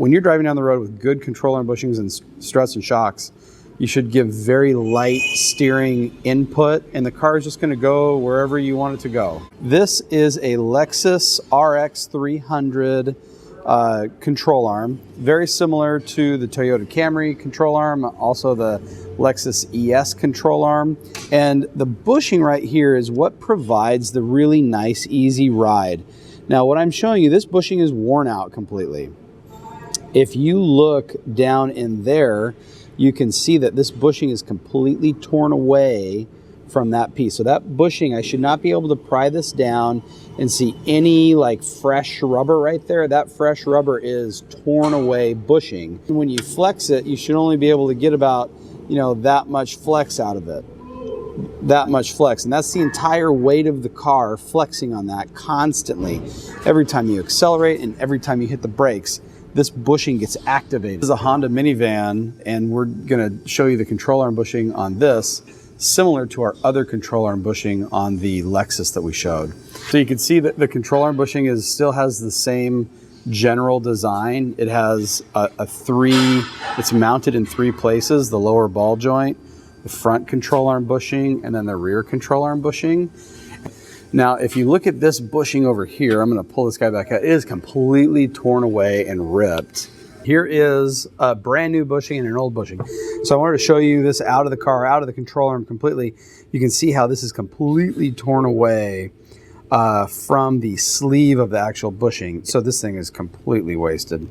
When you're driving down the road with good control arm bushings and struts and shocks, you should give very light steering input, and the car is just going to go wherever you want it to go. This is a Lexus RX 300 control arm, very similar to the Toyota Camry control arm, also the Lexus ES control arm. And the bushing right here is what provides the really nice, easy ride. Now, what I'm showing you, this bushing is worn out completely. If you look down in there, you can see that this bushing is completely torn away from that piece. So that bushing, I should not be able to pry this down and see any like fresh rubber right there. That fresh rubber is torn away bushing. When you flex it, you should only be able to get about, you know, that much flex out of it. That much flex, and that's the entire weight of the car flexing on that constantly. Every time you accelerate and every time you hit the brakes, this bushing gets activated. This is a Honda minivan, and we're gonna show you the control arm bushing on this, similar to our other control arm bushing on the Lexus that we showed. So you can see that the control arm bushing still has the same general design. It has it's mounted in 3 places: the lower ball joint, the front control arm bushing, and then the rear control arm bushing. Now, if you look at this bushing over here, I'm going to pull this guy back out. It is completely torn away and ripped. Here is a brand new bushing and an old bushing. So I wanted to show you this out of the car, out of the control arm completely. You can see how this is completely torn away from the sleeve of the actual bushing. So this thing is completely wasted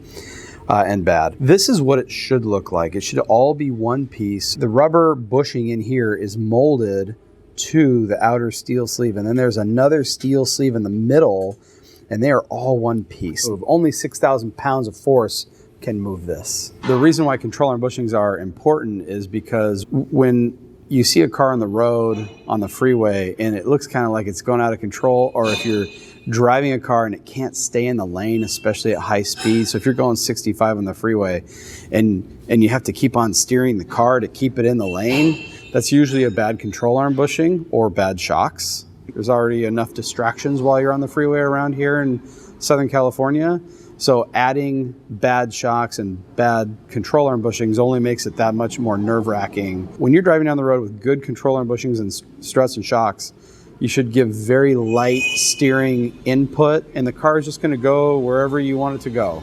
and bad. This is what it should look like. It should all be one piece. The rubber bushing in here is molded to the outer steel sleeve, and then there's another steel sleeve in the middle, and they are all one piece. So only 6,000 pounds of force can move this. The reason why control arm bushings are important is because when you see a car on the road, on the freeway, and it looks kind of like it's going out of control, or if you're driving a car and it can't stay in the lane, especially at high speed. So if you're going 65 on the freeway and you have to keep on steering the car to keep it in the lane, that's usually a bad control arm bushing or bad shocks. There's already enough distractions while you're on the freeway around here in Southern California. So adding bad shocks and bad control arm bushings only makes it that much more nerve-wracking. When you're driving down the road with good control arm bushings and struts and shocks, you should give very light steering input, and the car is just going to go wherever you want it to go.